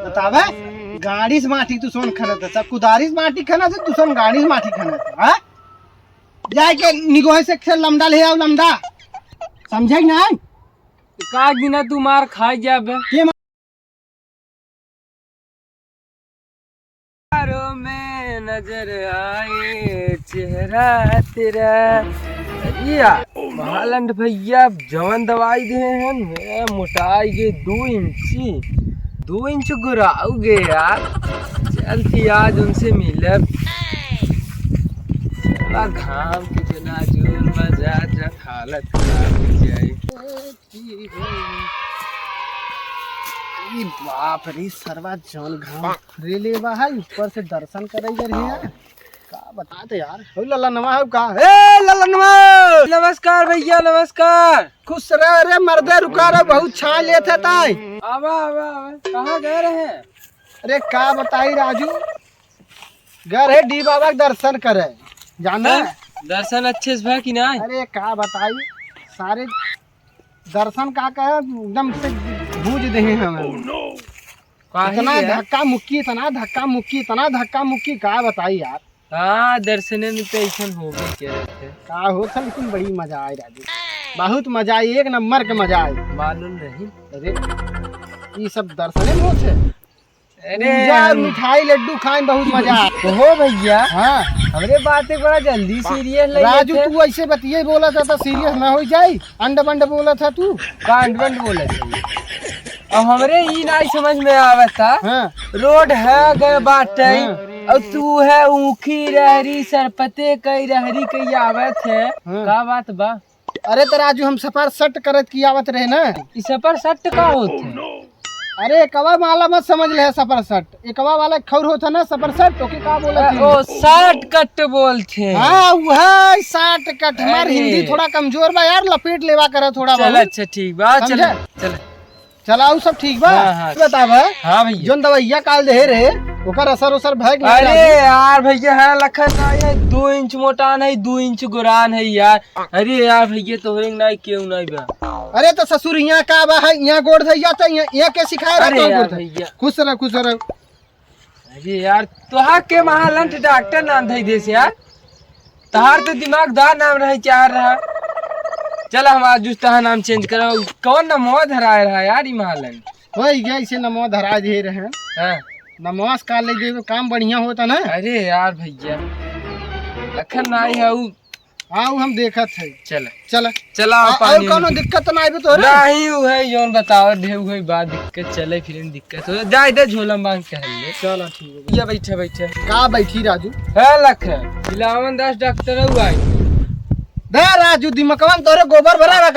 बतावे गाड़ी से माटी तू सोन खनत सब कुदारी से माटी खनत तू सोन गाड़ी से माटी खनत हां जाए के निगोह से खेल लमडा ले आओ लमडा समझे ना का दिन तू मार खा जाबे के यारों में नजर आए चेहरा तेरा या महालंड भैया जवन दवाई दे हैं मैं मोटाई गई 2 इंच गुराओगे यार चलती आज उनसे मिले घाम कितना जोर मजा जब हालत खराब हो जाए बाप रे सरवा जौन घाम रे ले बा है ऊपर से दर्शन करे जा रही है का बता दे यार हो लल्ला नवा है का ए लल्ला नवा नमस्कार भैया नमस्कार खुश रह रे मर्दे रुका रे बहुत छा लेते ताई आवा कहाँ गए रहे अरे का बताई राजू घर है डी बाबा के दर्शन करे जाना दर्शन अच्छे से भाई कि नहीं अरे का बताई सारे दर्शन का एकदम से भूज दे हमें इतना धक्का मुक्की का बताई यार हाँ दर्शन में तो ऐसा हो गई क्या रहते का हो था लेकिन बड़ी मजा आई राजू बहुत मजा आई एक नंबर के मजा आई मालूम नहीं अरे ये सब दर्शन में थे अरे मिठाई लड्डू खाए बहुत मजा हो भैया हाँ हमरे बातें बड़ा जल्दी सीरियस राजू तू ऐसे बतिये बोला था तो सीरियस ना हो जाए अंड बंड बोला था तू कांड बंड बोला था अब हमरे ई नहीं समझ में आवत था हाँ रोड है गए बाटे और तू है ऊखी रहरी सरपते कई रहरी कई आवत है का बात बा अरे तो राजू हम सफर सट करत की आवत रहे ना इस सफर सट का होते अरे कवा वाला मत समझ ले सफर सट एकवा वाला खौर होता ना सफर सट ओके का बोला ओ शॉर्ट कट बोलते हाँ वह शॉर्ट कट हमार हिंदी थोड़ा कमजोर बा यार लपेट लेवा करे थोड़ा चल अच्छा ठीक बा चल चल चलाऊ सब ठीक बा हाँ, बताब हाँ भैया जोन दवाइया काल दे रे ओकर असर उसर भग अरे यार भैया है लखन है 2 इंच मोटा नहीं 2 इंच गुरान है यार अरे यार भैया तोहरे नहीं क्यों नहीं बा अरे तो ससुर यहाँ का बा है यहाँ गोड़ धैया तो यहाँ के सिखाए अरे यार भैया खुश रह अरे यार तोहा के महालंट डॉक्टर नाम धई दे से यार तहार तो दिमागदार नाम रहे चाह रहा चल हम आज उसका नाम चेंज करो कौन नमो धराए रहा यार ई महालंट वही गया इसे नमो धरा दे रहे हैं हां नमोस काल ले दे काम बढ़िया होता ना अरे यार भैया लखन नहीं है हाँ हम देखत है चला और कोनो दिक्कत ना आइबे तो नहीं है योन बताओ ढेउ है बात दिक्कत चले फिर दिक्कत हो जा इधर झोला मांग के ले चलो ठीक है ये बैठे का बैठी राजू है लखन इलावन 10 डॉक्टर हुआ दे राजू दिमकवन तोरे गोबर भरा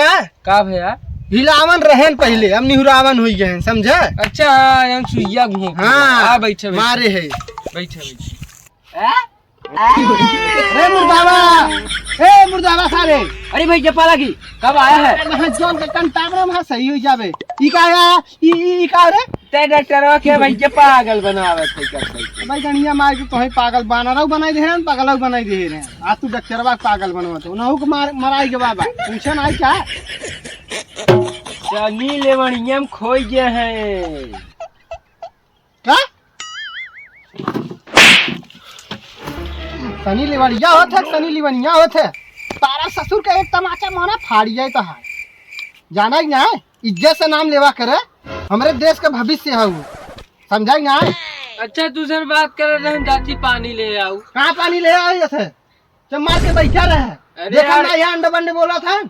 का भैया हिलावन रहन पहले हम निहुरावन हुई गए समझे अच्छा हम सुइया घूम हाँ बैठे मारे है बैठे अरे मुर्दावा सारे अरे भैया पाला की कब आया है जोन के कंटावरे में सही हो जावे ई का रे ते डॉक्टर के भैया पागल बनावे थे कर भाई गणिया मार के तोही पागल बनारौ बनाई दे हैं पागलौ बनाई दे हैं आ तू डॉक्टरवा पागल बनवत नहु के मराई के बाबा पूछन आई क्या सनी लेवणियम खोई गए हैं का सनी लिवनिया होत है तारा ससुर का एक तमाचा माना फाड़ी जाए तो है जाना ही ना इज्जत से नाम लेवा करे हमारे देश का भविष्य है वो समझा ना अच्छा तू सर बात कर रहे हैं जाती पानी ले आओ कहाँ पानी ले आए थे जब मार के बैठा रहे देखा ना यहाँ अंडे बंडे बोला था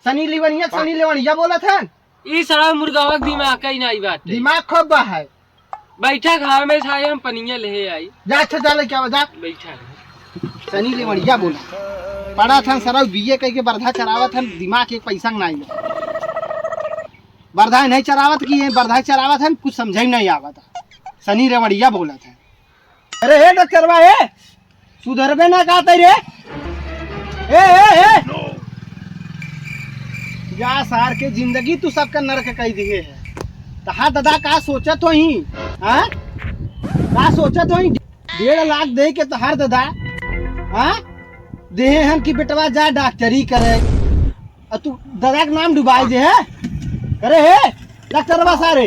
सनी लिवनिया बोला था ये सारा मुर्गा दिमाग का ही नहीं बात दिमाग खूब बा है बैठा घर में था हम पनिया ले आई जा अच्छा जा क्या जा बैठा सनी लिवनिया बोला पढ़ा था सर बीए कह के बर्धा चरावत है दिमाग एक पैसा नहीं बर्धा नहीं चरावत की है बर्धा चरावत है कुछ समझ नहीं आवा था सनी रेवड़िया बोला था अरे हे डॉक्टरवा ए सुधरबे ना कहते रे ए जा सार के जिंदगी तू सबका नरक कह दिए है तहा दादा का सोचा तो ही हाँ का सोचा तो ही 1.5 लाख दे के तहार दादा हाँ देहे हम कि बेटवा जा डॉक्टरी करे और तू दादा के नाम डुबाई दे है करे हे डॉक्टरवा सारे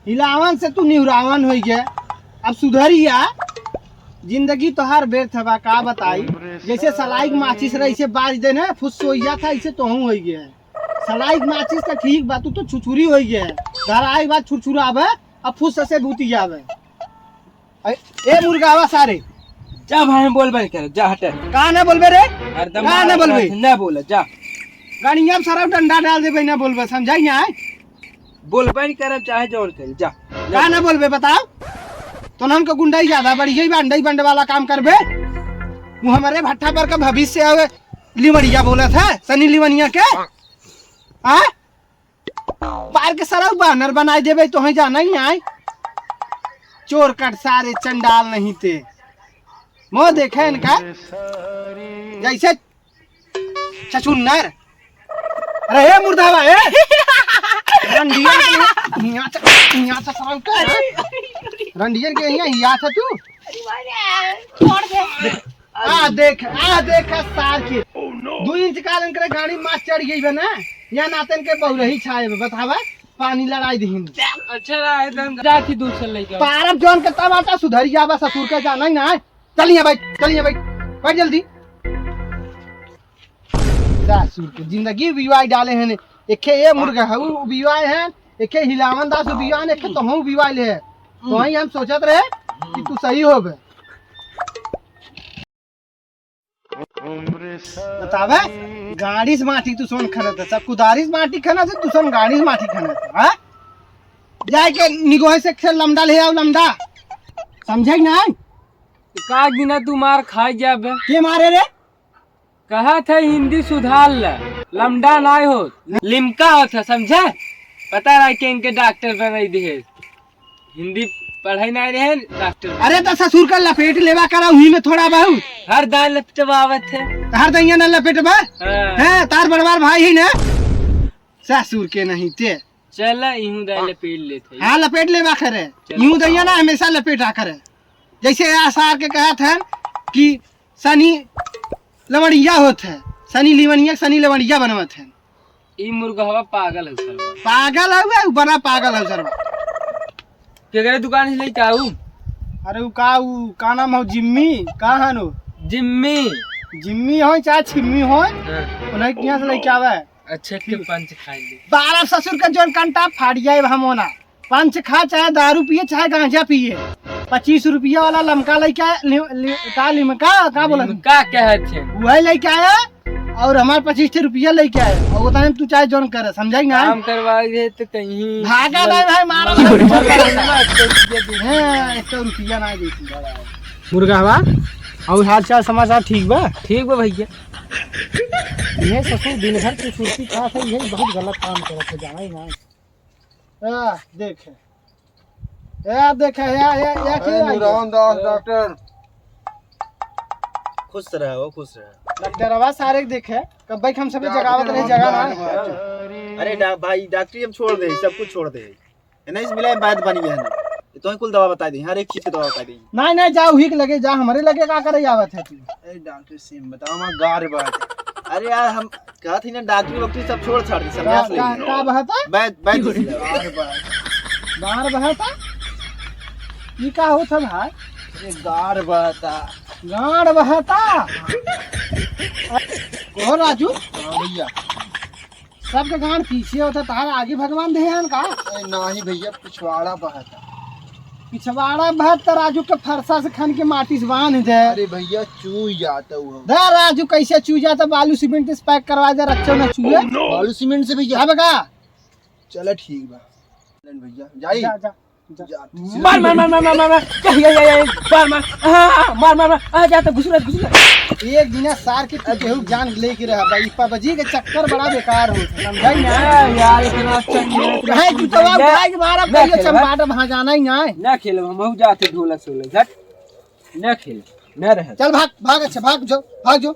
हिलावन से तू निहुरावन हो गया। अब सुधरिया जिंदगी तोहार व्यर्थ बा का बताई। जैसे सलाइक माचिस रही से बाज दे ना फुस सोइया था ऐसे तो हो गया है। सलाइक माचिस का ठीक बा तू तो छुछुरी हो गया है। घर आई बात छुरछुरा आवे अब फुस से बूती जावे। ए मुर्गावा सारे जा भाई बोल बन कर जा हट का ना बोलबे रे हरदम का ना बोलबे ना बोल जा गाड़िया में सारा डंडा डाल देबे ना बोलबे समझाई ना बोल बन कर चाहे जोर कर जा का ना बोलबे बताओ। तो नन को गुंडाई ज्यादा बढ़ी गई बंडई बंड वाला काम करबे। वो हमारे भट्ठा पर का भविष्य आवे लिवड़िया बोला था सनी लिवनिया के आ पार के सारा बानर बनाई देबे तो ही जाना ही आए। चोर कट सारे चंडाल नहीं थे मो देखे इनका जैसे छछुन्नर। अरे हे मुर्दावा ए रंडियन के यहाँ से सराउ का रंडियन के यहाँ था तू छोड़ दे। आ देख सार के 2 इंच कालन करे गाड़ी मार चढ़ गई बे ना या नातन के बहुरही छाए बतावा पानी लड़ाई दहिन। अच्छा रहा एकदम जाती दूसर लेके पारब जोन के तब आता सुधर जावा ससुर के जाना ही ना। चलिए बैठ जल्दी। ससुर के जिंदगी विवाह डाले हैं एके ये मुर्गा हऊ विवाह है एके हिलावन दास विवाह ने एके तो हम विवाह ले है। तो ही हम सोचत रहे कि तू सही होबे बतावे। गाड़ी से माटी तू सोन खनत है सब कुदारी से माटी खनत है तू सोन गाड़ी से माटी खनत है। हां जाए के निगोह से खेल लमडा ले आओ लमडा समझे ना का गिना तू मार खाई जाबे के मारे रे कहा था हिंदी सुधार ले लमडा ना हो लिमका होता समझे। पता रहा कि इनके डॉक्टर बनाई दे हिंदी पढ़ाई ना रहे डॉक्टर। अरे तो ससुर का लपेट लेवा करा उही में थोड़ा बहुत हर दाल लपटवावत है हर दैया न लपेटबा है तार बड़वार भाई है ना ससुर के नहीं ते चल यूं दाल लपेट लेते। हाँ लपेट लेवा करे यूं दैया ना हमेशा लपेटा करे। जैसे आसार के कहत है कि सनी लवड़िया होत है सनी लिवनिया सनी लवड़िया बनवत है। ई मुर्गा हवा पागल है सर पागल है बड़ा पागल है सर केकरे दुकान से लेके आऊ। अरे उ का नाम हो जिम्मी का हनो जिम्मी हो चाहे छिम्मी हो उन्हें किया से लेके आवे। अच्छा के पंच खाई ले 12 ससुर का जोन कंटा फाड़ जाए हमोना पंच खा चाहे दारू पिए चाहे गांजा पिए 25 रुपया वाला लमका लेके का लिमका का बोला का कहत है वही लेके आया और हमारे 25 रुपया लेके आए और उतना तू चाहे जोन करे समझाई ना काम करवाई दे तो कहीं भागा भाई मारा है 100 रुपया ना देती मुर्गा बा और हाल चाल समाचार ठीक बा भैया। ये ससुर दिन भर की सुर्ती खा था यही बहुत गलत काम करत है जाना ही ना। देख या डॉक्टर खुश रहो डॉक्टर आवाज सारे देखे कब भाई हम सभी जगावत रहे जगह ना। अरे भाई डॉक्टरी हम छोड़ दे सब कुछ छोड़ दे नहीं मिला बात बनी है ना तो ही कुल दवा बता दी हर एक चीज की दवा बता दी। नहीं जाओ ही लगे जा हमारे लगे का करे आवत है तू। अरे डॉक्टर से बताओ मैं गार बात अरे यार हम कहा थी ना डॉक्टरी वक्तरी सब छोड़ छाड़ दी संन्यास ले का बहता बाहर बहता ये का होता भाई गार बहता गाड़ बहता को राजू भैया सबके गांड पीछे होता तार आगे भगवान दे का नहीं भैया पिछवाड़ा बहता पिछवाड़ा बहत राजू के फरसा से खन के माटी से बांध दे। अरे भैया चू जाता हुआ दे राजू कैसे चू जाता बालू सीमेंट से पैक करवा दे रखो ना चूहे बालू सीमेंट से भैया अब का चलो ठीक बा भैया जाई जा मार जाता घुस एक दिन सार के केहू जान लेके रहा भाई पबजी के चक्कर बड़ा बेकार हो समझाई ना यार इतना अच्छा है तू तो भाग मारा कहियो चंपाट वहां जाना ही ना खेल हम जाते ढोलक सोलक न खेल न रह चल भाग अच्छा भाग जो